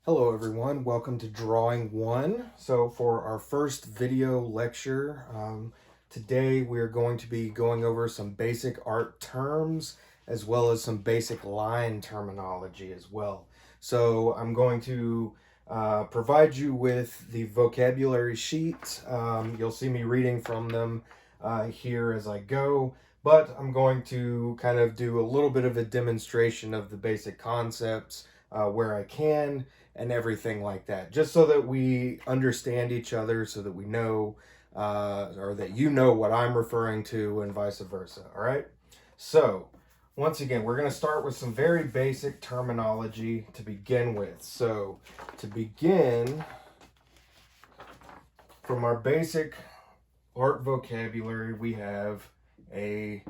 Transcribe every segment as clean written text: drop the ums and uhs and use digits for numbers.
Hello everyone, welcome to Drawing One. So for our first video lecture, today we're going to be going over some basic art terms as well as some basic line terminology as well. So I'm going to provide you with the vocabulary sheet. You'll see me reading from them here as I go, but I'm going to kind of do a little bit of a demonstration of the basic concepts where I can and everything like that, just so that we understand each other, so that we know, or that you know what I'm referring to, and vice versa. All right. So, once again, we're going to start with some very basic terminology to begin with. So, to begin, from our basic art vocabulary, we have a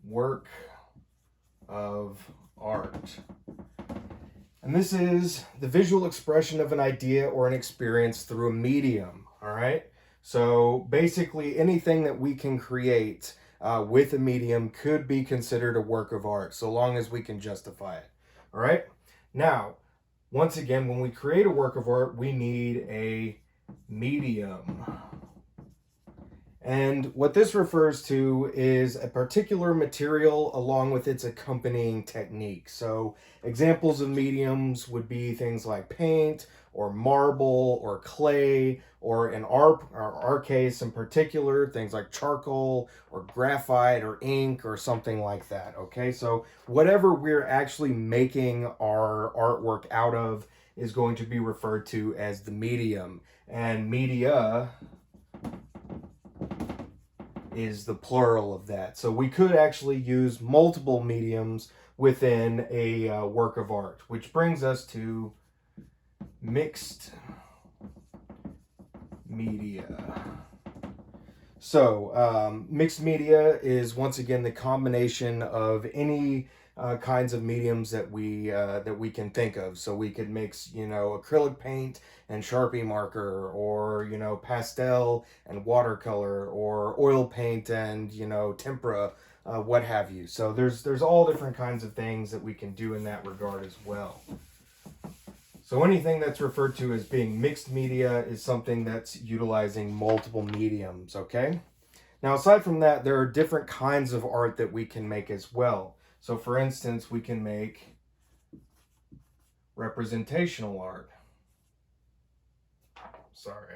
work of art. And this is the visual expression of an idea or an experience through a medium, all right? So basically anything that we can create with a medium could be considered a work of art, so long as we can justify it, all right? Now, once again, when we create a work of art, we need a medium. And what this refers to is a particular material along with its accompanying technique. So examples of mediums would be things like paint or marble or clay, or in our case in particular, things like charcoal or graphite or ink or something like that. Okay, so whatever we're actually making our artwork out of is going to be referred to as the medium. And media is the plural of that. So we could actually use multiple mediums within a work of art, which brings us to mixed media. So mixed media is once again the combination of any kinds of mediums that we can think of. So we could mix, acrylic paint and Sharpie marker, or pastel and watercolor, or oil paint and tempera, what have you. So there's all different kinds of things that we can do in that regard as well. So anything that's referred to as being mixed media is something that's utilizing multiple mediums, okay? Now, aside from that, there are different kinds of art that we can make as well. So for instance, we can make representational art. Sorry,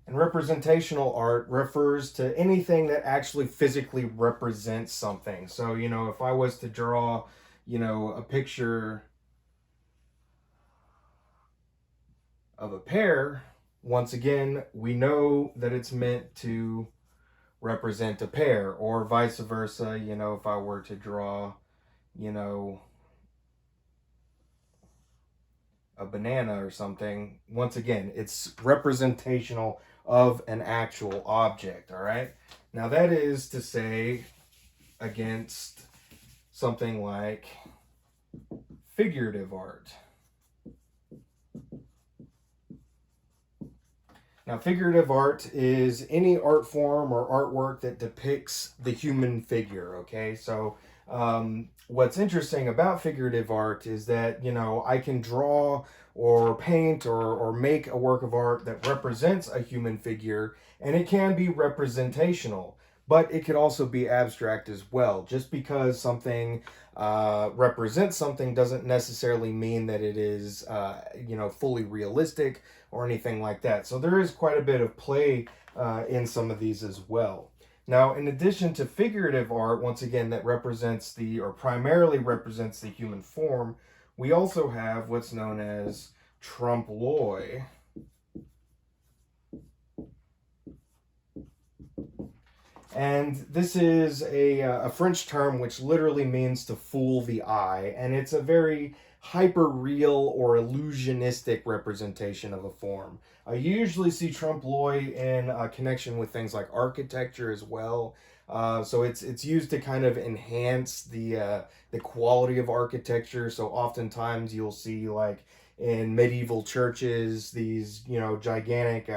And representational art refers to anything that actually physically represents something. So, if I was to draw, a picture of a pear, once again, we know that it's meant to represent a pear, or vice versa. If I were to draw, a banana or something, once again, it's representational of an actual object, all right? Now, that is to say, against something like figurative art. Now, figurative art is any art form or artwork that depicts the human figure, okay? So, what's interesting about figurative art is that, I can draw or paint or make a work of art that represents a human figure, and it can be representational, but it could also be abstract as well. Just because something represents something doesn't necessarily mean that it is, fully realistic or anything like that. So there is quite a bit of play in some of these as well. Now, in addition to figurative art, once again, that represents or primarily represents the human form, we also have what's known as trompe l'oeil. And this is a French term which literally means to fool the eye, and it's a very hyper-real or illusionistic representation of a form. You usually see trompe l'oeil in connection with things like architecture as well. So it's used to kind of enhance the quality of architecture. So oftentimes you'll see, like, in medieval churches, these, gigantic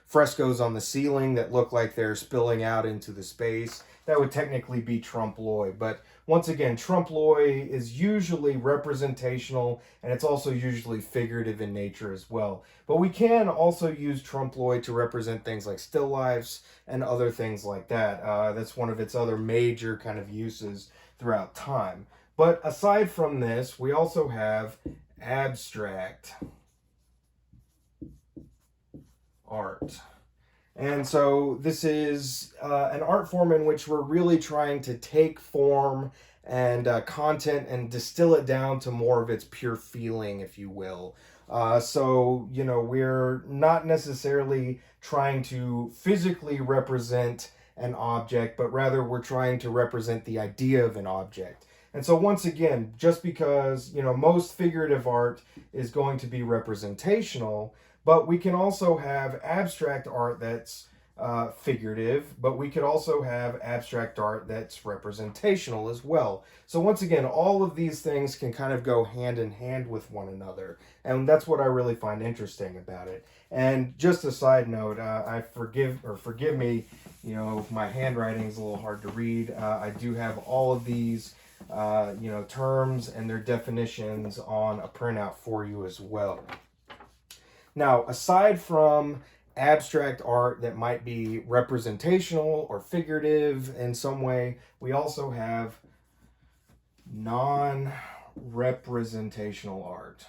frescoes on the ceiling that look like they're spilling out into the space. That would technically be trompe l'oeil. But once again, trompe l'oeil is usually representational, and it's also usually figurative in nature as well. But we can also use trompe l'oeil to represent things like still lifes and other things like that. That's one of its other major kind of uses throughout time. But aside from this, we also have abstract art. And so this is an art form in which we're really trying to take form and content and distill it down to more of its pure feeling, if you will. So, we're not necessarily trying to physically represent an object, but rather we're trying to represent the idea of an object. And so once again, just because, most figurative art is going to be representational, but we can also have abstract art that's figurative, but we could also have abstract art that's representational as well. So once again, all of these things can kind of go hand in hand with one another, and that's what I really find interesting about it. And just a side note, forgive me, my handwriting is a little hard to read. I do have all of these terms and their definitions on a printout for you as well. Now, aside from abstract art that might be representational or figurative in some way, we also have non-representational art.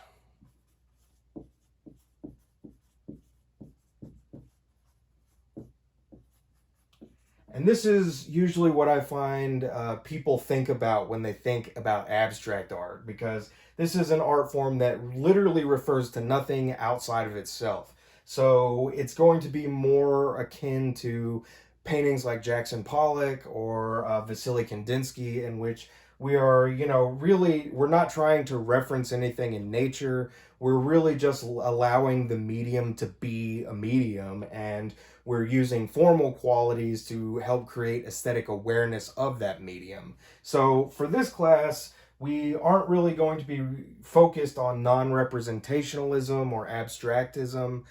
And this is usually what I find people think about when they think about abstract art, because this is an art form that literally refers to nothing outside of itself. So it's going to be more akin to paintings like Jackson Pollock or Vasily Kandinsky, in which we are, we're not trying to reference anything in nature. We're really just allowing the medium to be a medium, and we're using formal qualities to help create aesthetic awareness of that medium. So for this class, we aren't really going to be focused on non-representationalism or abstractism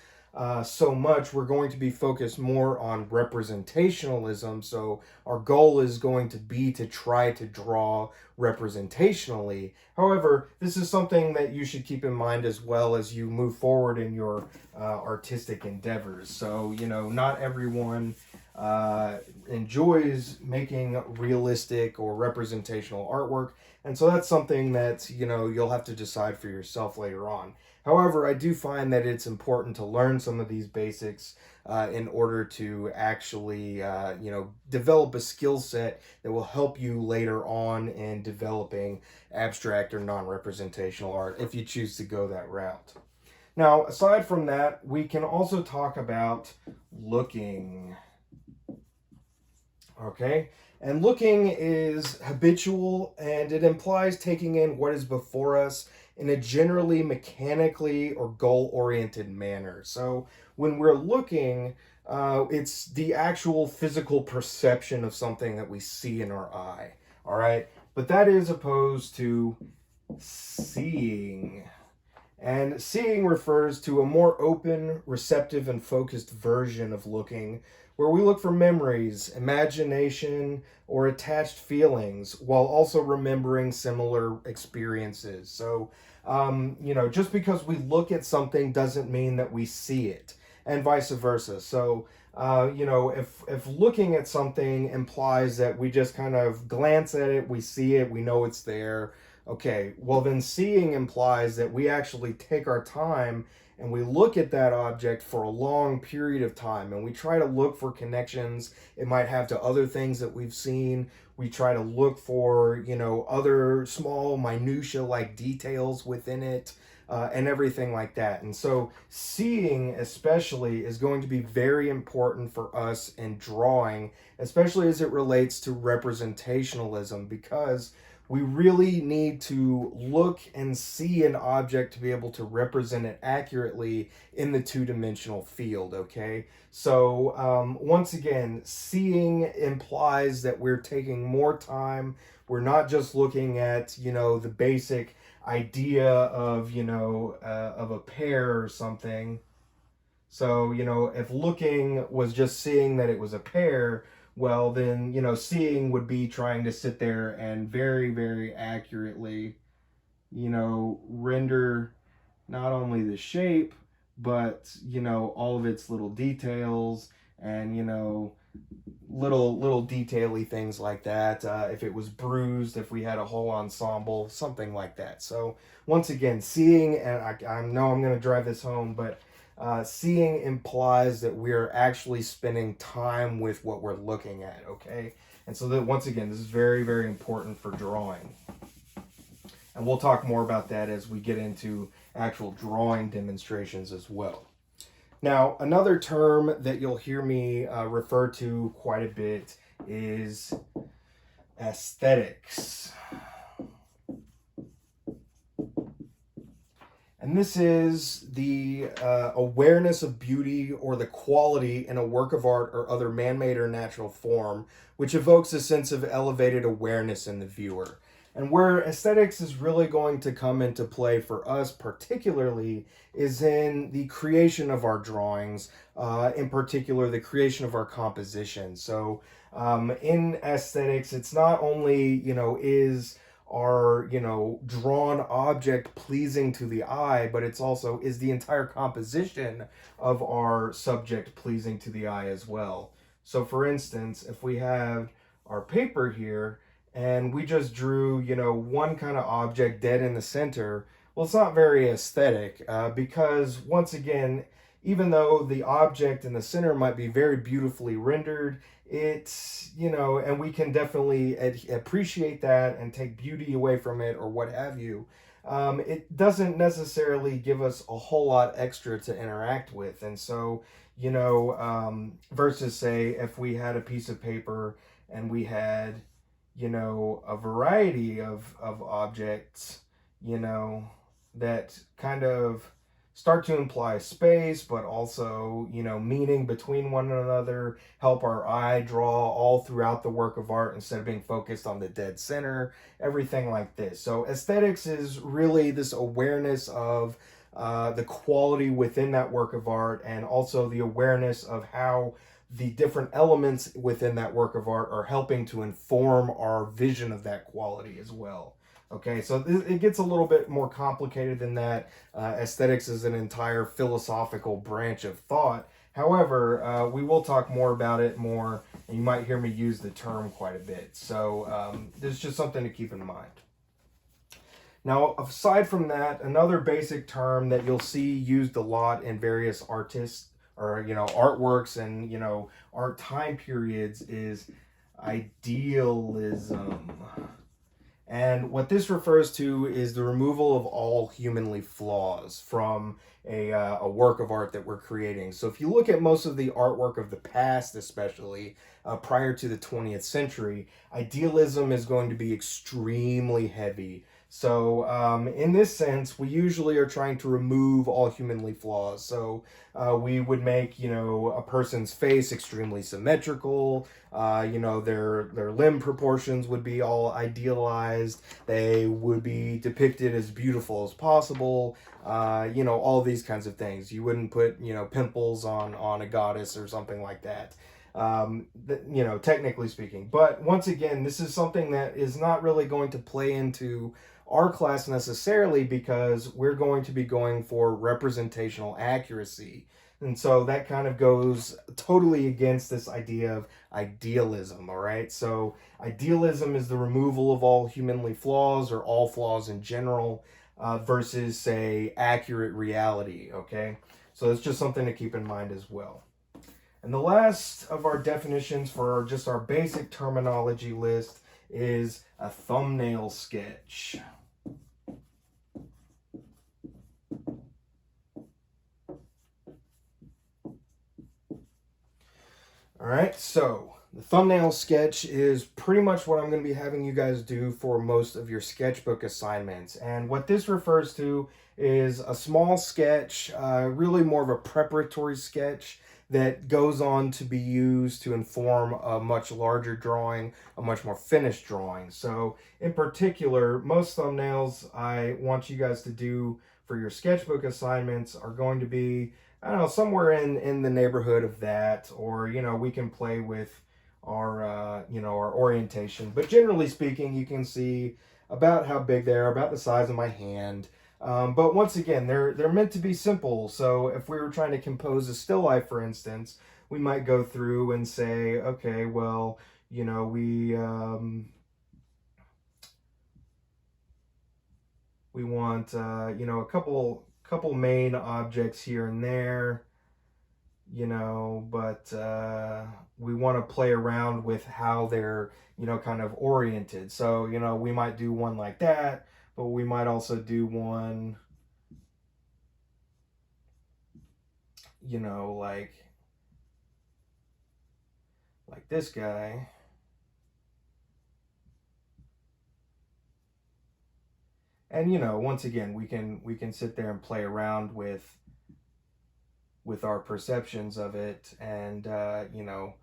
so much. We're going to be focused more on representationalism. So our goal is going to be to try to draw representationally. However, this is something that you should keep in mind as well as you move forward in your artistic endeavors. So, not everyone enjoys making realistic or representational artwork. And so that's something that, you'll have to decide for yourself later on. However, I do find that it's important to learn some of these basics in order to actually, develop a skill set that will help you later on in developing abstract or non-representational art if you choose to go that route. Now, aside from that, we can also talk about looking. Okay? And looking is habitual, and it implies taking in what is before us in a generally mechanically or goal-oriented manner. So when we're looking, it's the actual physical perception of something that we see in our eye. All right? But that is opposed to seeing. And seeing refers to a more open, receptive, and focused version of looking, where we look for memories, imagination, or attached feelings while also remembering similar experiences. So, just because we look at something doesn't mean that we see it, and vice versa. So, if looking at something implies that we just kind of glance at it, we see it, we know it's there. Okay, well then seeing implies that we actually take our time and we look at that object for a long period of time, and we try to look for connections it might have to other things that we've seen. We try to look for, other small minutia like details within it, and everything like that. And so seeing especially is going to be very important for us in drawing, especially as it relates to representationalism, because we really need to look and see an object to be able to represent it accurately in the two-dimensional field, okay? So once again, seeing implies that we're taking more time. We're not just looking at, the basic idea of, of a pear or something. So, if looking was just seeing that it was a pear, well, then, seeing would be trying to sit there and very, very accurately, render not only the shape, but, all of its little details and, little detaily things like that. If it was bruised, if we had a whole ensemble, something like that. So once again, seeing, and I know I'm going to drive this home, but seeing implies that we're actually spending time with what we're looking at, okay? And so that, once again, this is very, very important for drawing. And we'll talk more about that as we get into actual drawing demonstrations as well. Now, another term that you'll hear me refer to quite a bit is aesthetics. And this is the awareness of beauty or the quality in a work of art or other man-made or natural form, which evokes a sense of elevated awareness in the viewer. And where aesthetics is really going to come into play for us particularly is in the creation of our drawings, in particular the creation of our composition. So in aesthetics, it's not only, is our, drawn object pleasing to the eye, but it's also, is the entire composition of our subject pleasing to the eye as well. So for instance, if we have our paper here, and we just drew, one kind of object dead in the center, well, it's not very aesthetic because, once again, even though the object in the center might be very beautifully rendered, it's, and we can definitely appreciate that and take beauty away from it or what have you. It doesn't necessarily give us a whole lot extra to interact with. And so, versus say if we had a piece of paper and we had, a variety of objects, that kind of start to imply space, but also, meaning between one another, help our eye draw all throughout the work of art instead of being focused on the dead center, everything like this. So aesthetics is really this awareness of the quality within that work of art, and also the awareness of how the different elements within that work of art are helping to inform our vision of that quality as well. Okay, so it gets a little bit more complicated than that. Aesthetics is an entire philosophical branch of thought. However, we will talk more about it more, and you might hear me use the term quite a bit. So this is just something to keep in mind. Now, aside from that, another basic term that you'll see used a lot in various artists or, artworks and, art time periods is idealism. And what this refers to is the removal of all humanly flaws from a work of art that we're creating. So if you look at most of the artwork of the past, especially prior to the 20th century, idealism is going to be extremely heavy. So in this sense, we usually are trying to remove all humanly flaws. So we would make, a person's face extremely symmetrical. Their limb proportions would be all idealized. They would be depicted as beautiful as possible. All these kinds of things. You wouldn't put, pimples on a goddess or something like that. Technically speaking. But once again, this is something that is not really going to play into our class necessarily, because we're going to be going for representational accuracy. And so that kind of goes totally against this idea of idealism, all right? So idealism is the removal of all humanly flaws or all flaws in general versus, say, accurate reality, okay? So it's just something to keep in mind as well. And the last of our definitions for just our basic terminology list is a thumbnail sketch. All right, so the thumbnail sketch is pretty much what I'm going to be having you guys do for most of your sketchbook assignments. And what this refers to is a small sketch, really more of a preparatory sketch that goes on to be used to inform a much larger drawing, a much more finished drawing. So in particular, most thumbnails I want you guys to do for your sketchbook assignments are going to be, I don't know, somewhere in the neighborhood of that, or, you know, we can play with our, you know, our orientation. But generally speaking, you can see about how big they are, about the size of my hand. But once again, they're meant to be simple. So if we were trying to compose a still life, for instance, we might go through and say, okay, well, you know, we want, you know, a couple main objects here and there, you know, but we want to play around with how they're, you know, kind of oriented. So, you know, we might do one like that, but we might also do one, you know, like this guy. And, you know, once again, we can sit there and play around with our perceptions of it, and you know,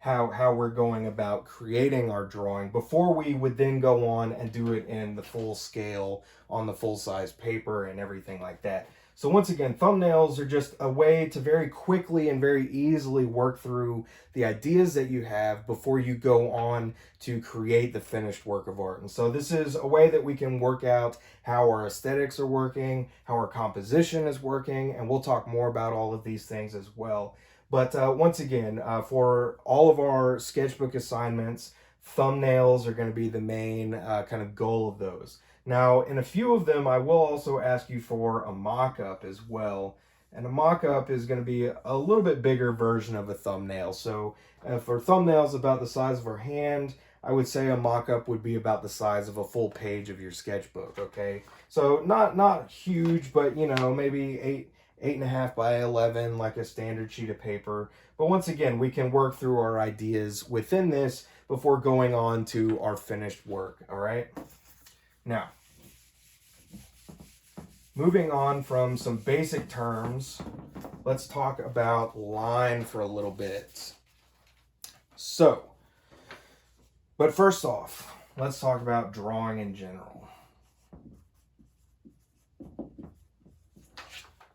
how we're going about creating our drawing before we would then go on and do it in the full scale on the full size paper and everything like that. So once again, thumbnails are just a way to very quickly and very easily work through the ideas that you have before you go on to create the finished work of art. And so this is a way that we can work out how our aesthetics are working, how our composition is working, and we'll talk more about all of these things as well. But once again, for all of our sketchbook assignments, thumbnails are going to be the main kind of goal of those. Now, in a few of them, I will also ask you for a mock-up as well. And a mock-up is going to be a little bit bigger version of a thumbnail. So for thumbnails about the size of our hand, I would say a mock-up would be about the size of a full page of your sketchbook, okay? So not huge, but, you know, maybe 8.5 by 11, like a standard sheet of paper. But once again, we can work through our ideas within this before going on to our finished work, all right? Now, moving on from some basic terms, let's talk about line for a little bit. So, but first off, let's talk about drawing in general.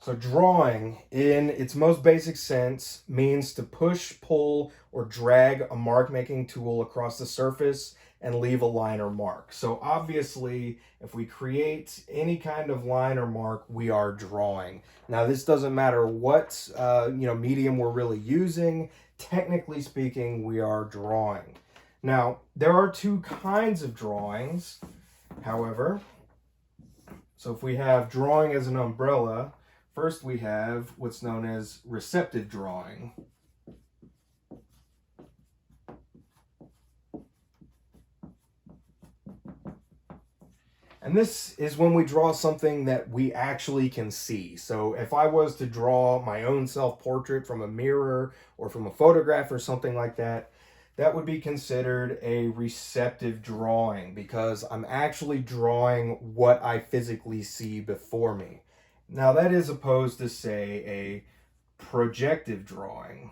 So drawing, in its most basic sense, means to push, pull, or drag a mark-making tool across the surface and leave a line or mark. So obviously, if we create any kind of line or mark, we are drawing. Now, this doesn't matter what you know, medium we're really using. Technically speaking, we are drawing. Now, there are two kinds of drawings, however. So if we have drawing as an umbrella, first we have what's known as receptive drawing. And this is when we draw something that we actually can see. So if I was to draw my own self-portrait from a mirror or from a photograph or something like that, that would be considered a receptive drawing because I'm actually drawing what I physically see before me. Now that is opposed to, say, a projective drawing.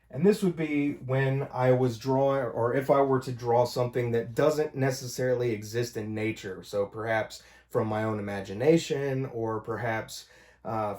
And this would be when I was drawing, or if I were to draw something that doesn't necessarily exist in nature. So perhaps from my own imagination, or perhaps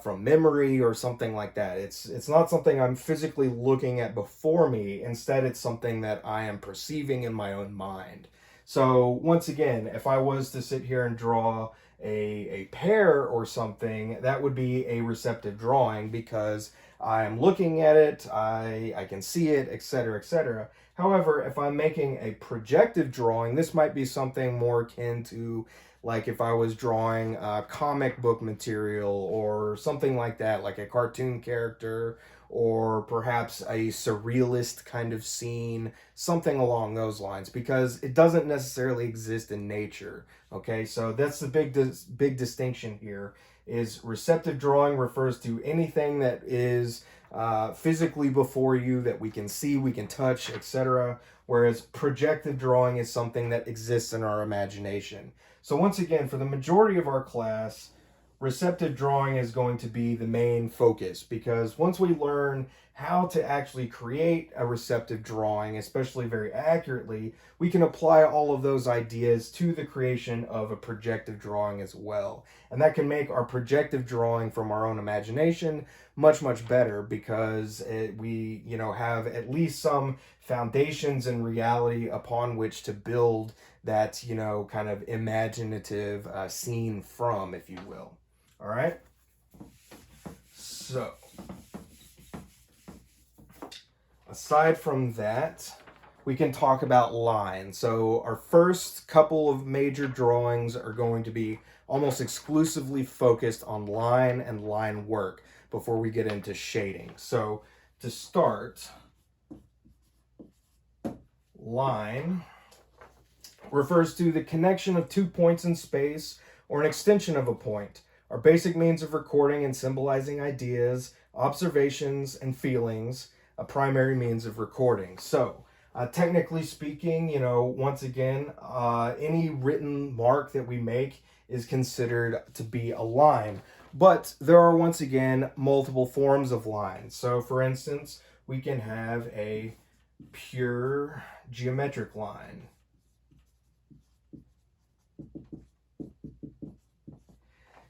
from memory or something like that. It's not something I'm physically looking at before me. Instead, it's something that I am perceiving in my own mind. So once again, if I was to sit here and draw a pear or something, that would be a receptive drawing because I'm looking at it, I can see it, etc., etc. However, if I'm making a projective drawing, this might be something more akin to like if I was drawing comic book material or something like that, like a cartoon character or perhaps a surrealist kind of scene, something along those lines, because it doesn't necessarily exist in nature. Okay, so that's the big distinction here. Is receptive drawing refers to anything that is physically before you that we can see, we can touch, etc. Whereas projective drawing is something that exists in our imagination. So once again, for the majority of our class, receptive drawing is going to be the main focus, because once we learn how to actually create a receptive drawing, especially very accurately, we can apply all of those ideas to the creation of a projective drawing as well. And that can make our projective drawing from our own imagination much, much better, because we, have at least some foundations in reality upon which to build that, kind of imaginative scene from, if you will. All right. So, aside from that, we can talk about line. So, our first couple of major drawings are going to be almost exclusively focused on line and line work before we get into shading. So, to start, line refers to the connection of 2 points in space or an extension of a point. Our basic means of recording and symbolizing ideas, observations, and feelings, a primary means of recording. So, technically speaking, once again, any written mark that we make is considered to be a line. But there are, once again, multiple forms of lines. So, for instance, we can have a pure geometric line.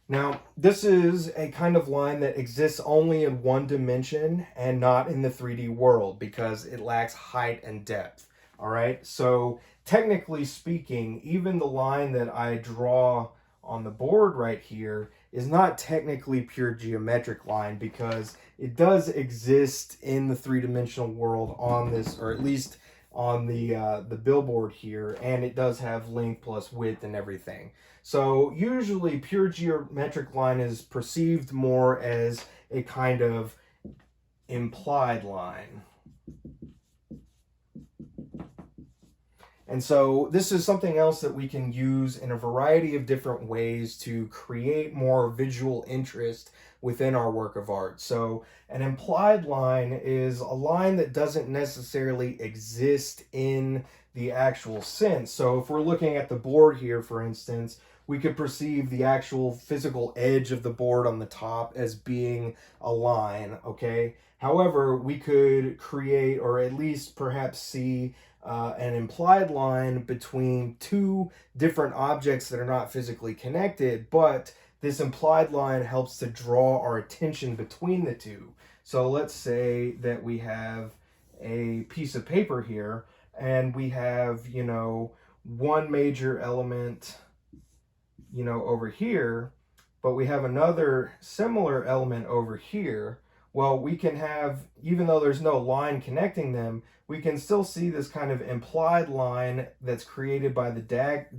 Now, this is a kind of line that exists only in one dimension and not in the 3D world, because it lacks height and depth. All right, so technically speaking, even the line that I draw on the board right here is not technically pure geometric line, because it does exist in the three-dimensional world on this, or at least on the billboard here, and it does have length plus width and everything. So usually pure geometric line is perceived more as a kind of implied line. And so this is something else that we can use in a variety of different ways to create more visual interest within our work of art. So an implied line is a line that doesn't necessarily exist in the actual sense. So if we're looking at the board here, for instance, we could perceive the actual physical edge of the board on the top as being a line, okay? However, we could create, or at least perhaps see, an implied line between two different objects that are not physically connected, but this implied line helps to draw our attention between the two. So let's say that we have a piece of paper here, and we have, one major element, over here, but we have another similar element over here. Well, we can have, even though there's no line connecting them, we can still see this kind of implied line that's created by the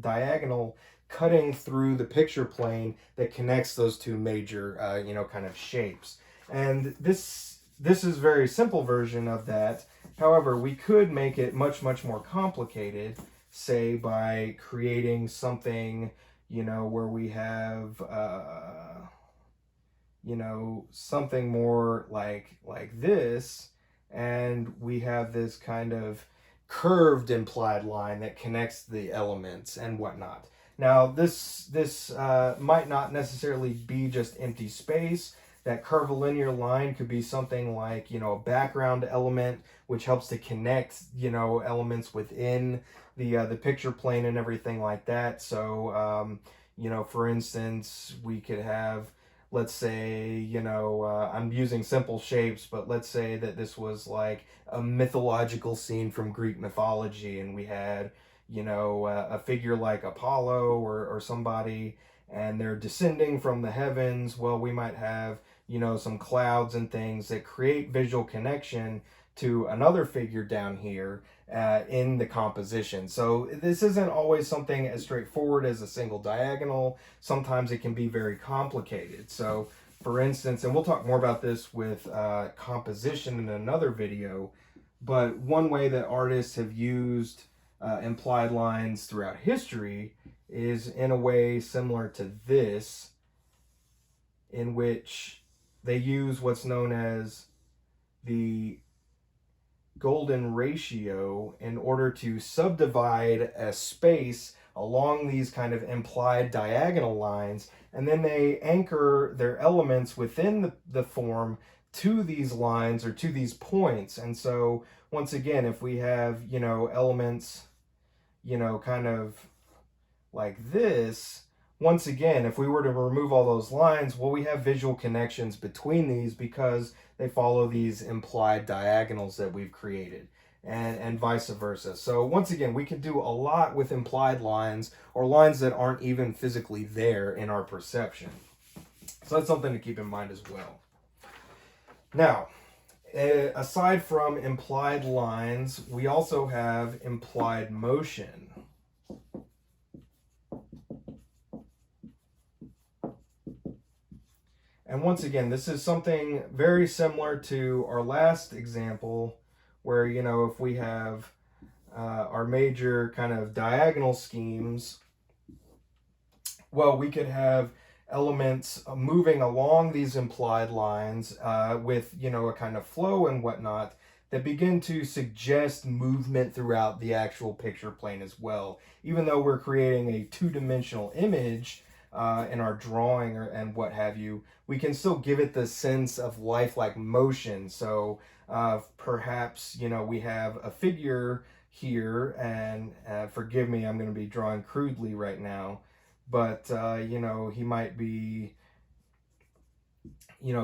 diagonal cutting through the picture plane that connects those two major, kind of shapes. And this is a very simple version of that. However, we could make it much, much more complicated, say by creating something, where we have, something more like this, and we have this kind of curved implied line that connects the elements and whatnot. Now, this might not necessarily be just empty space. That curvilinear line could be something like, a background element, which helps to connect, elements within the picture plane and everything like that. So, for instance, we could have, let's say, I'm using simple shapes, but let's say that this was like a mythological scene from Greek mythology, and we had, a figure like Apollo or somebody, and they're descending from the heavens. Well, we might have, some clouds and things that create visual connection to another figure down here in the composition. So this isn't always something as straightforward as a single diagonal. Sometimes it can be very complicated. So for instance, and we'll talk more about this with composition in another video, but one way that artists have used implied lines throughout history is in a way similar to this, in which they use what's known as the golden ratio in order to subdivide a space along these kind of implied diagonal lines, and then they anchor their elements within the form to these lines or to these points. And so once again, if we have, elements, kind of like this, once again, if we were to remove all those lines, well, we have visual connections between these because they follow these implied diagonals that we've created, and vice versa. So once again, we can do a lot with implied lines or lines that aren't even physically there in our perception. So that's something to keep in mind as well. Now, aside from implied lines, we also have implied motion. And once again, this is something very similar to our last example where, if we have our major kind of diagonal schemes, well, we could have elements moving along these implied lines with, a kind of flow and whatnot that begin to suggest movement throughout the actual picture plane as well. Even though we're creating a two-dimensional image in our drawing and what have you, we can still give it the sense of lifelike motion. So perhaps, we have a figure here, and forgive me, I'm going to be drawing crudely right now, but, he might be,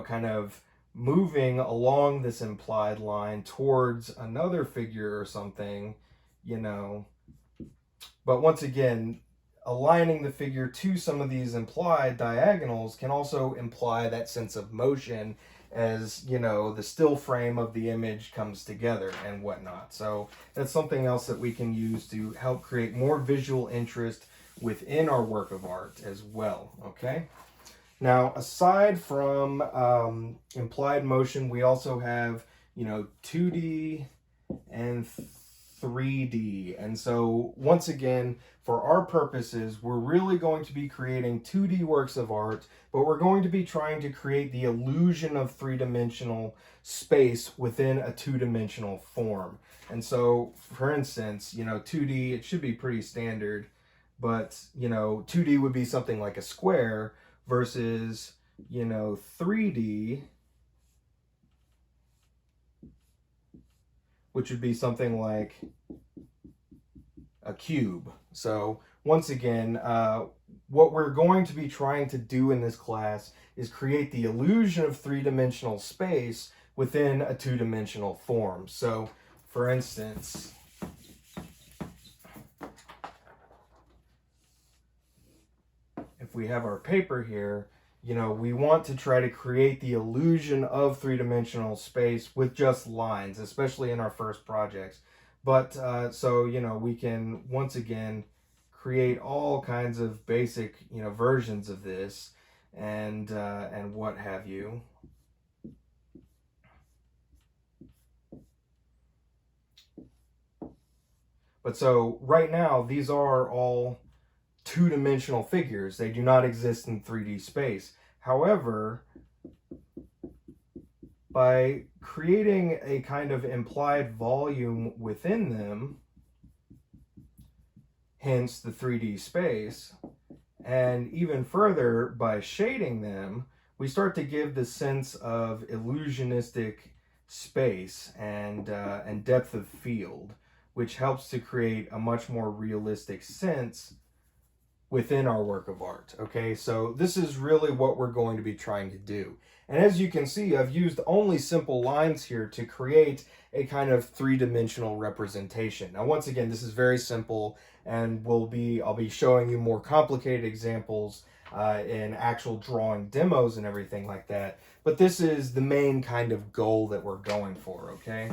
kind of moving along this implied line towards another figure or something, But once again, aligning the figure to some of these implied diagonals can also imply that sense of motion as, the still frame of the image comes together and whatnot. So that's something else that we can use to help create more visual interest within our work of art as well, okay? Now, aside from implied motion, we also have, 2D and 3D. And so once again, for our purposes, we're really going to be creating 2D works of art, but we're going to be trying to create the illusion of three-dimensional space within a two-dimensional form. And so, for instance, 2D, it should be pretty standard, but, 2D would be something like a square versus, 3D, which would be something like a cube. So once again, what we're going to be trying to do in this class is create the illusion of three-dimensional space within a two-dimensional form. So for instance, if we have our paper here, we want to try to create the illusion of three-dimensional space with just lines, especially in our first projects. But so, we can once again create all kinds of basic, versions of this and what have you. But so right now, these are all two-dimensional figures. They do not exist in 3D space. However, by creating a kind of implied volume within them, hence the 3D space, and even further by shading them, we start to give the sense of illusionistic space and depth of field, which helps to create a much more realistic sense within our work of art. Okay, so this is really what we're going to be trying to do. And as you can see, I've used only simple lines here to create a kind of three-dimensional representation. Now, once again, this is very simple, and I'll be showing you more complicated examples in actual drawing demos and everything like that. But this is the main kind of goal that we're going for, okay?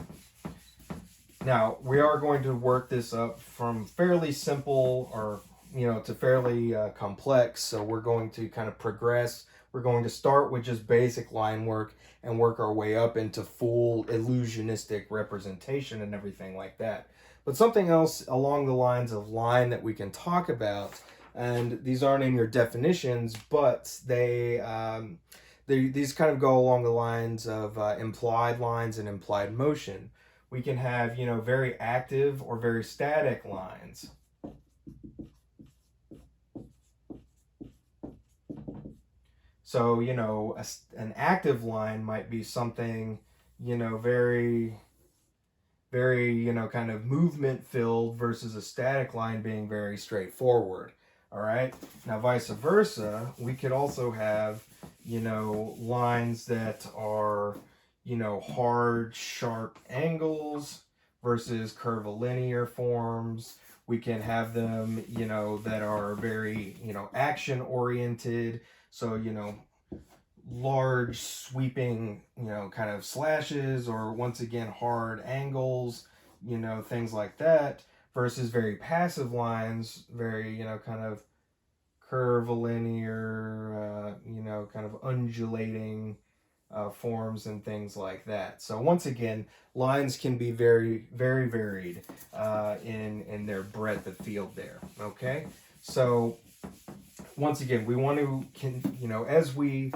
Now, we are going to work this up from fairly simple or to fairly complex. So we're going to kind of progress. We're going to start with just basic line work and work our way up into full illusionistic representation and everything like that. But something else along the lines of line that we can talk about, and these aren't in your definitions, but these kind of go along the lines of implied lines and implied motion. We can have, very active or very static lines. So, you know, an active line might be something, you know, very, you know, kind of movement filled versus a static line being very straightforward. All right. Now, vice versa, we could also have, you know, lines that are, you know, hard, sharp angles versus curvilinear forms. We can have them, you know, that are very, you know, action oriented. So, you know, large sweeping, you know, kind of slashes, or once again hard angles, you know, things like that, versus very passive lines, very, you know, kind of curvilinear, you know, kind of undulating forms and things like that. So once again, lines can be very, very varied in their breadth of field there. Okay, so once again, we want to, you know, as we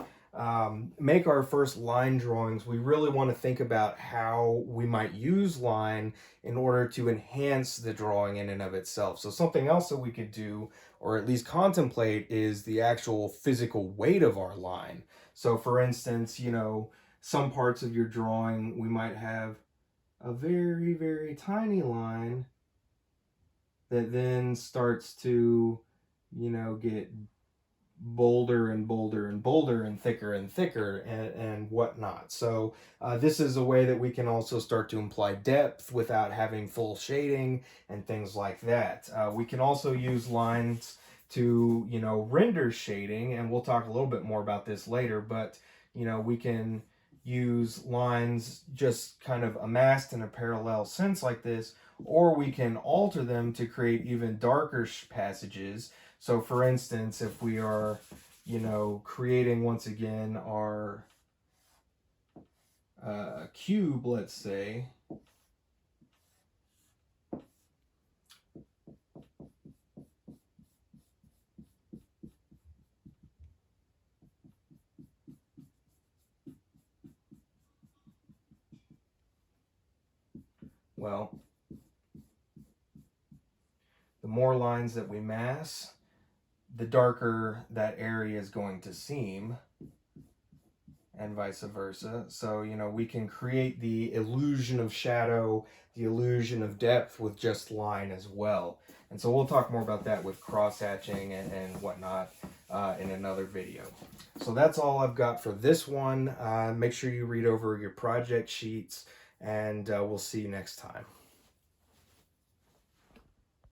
make our first line drawings, we really want to think about how we might use line in order to enhance the drawing in and of itself. So something else that we could do, or at least contemplate, is the actual physical weight of our line. So for instance, you know, some parts of your drawing, we might have a very, very tiny line that then starts to, you know, get bolder and bolder and bolder and thicker and whatnot. So this is a way that we can also start to imply depth without having full shading and things like that. We can also use lines to, you know, render shading, and we'll talk a little bit more about this later, but, you know, we can use lines just kind of amassed in a parallel sense like this, or we can alter them to create even darker passages. So for instance, if we are, you know, creating once again our cube, let's say, well, the more lines that we mass, the darker that area is going to seem, and vice versa. So, you know, we can create the illusion of shadow, the illusion of depth with just line as well. And so we'll talk more about that with cross-hatching and whatnot in another video. So that's all I've got for this one. Make sure you read over your project sheets, and we'll see you next time.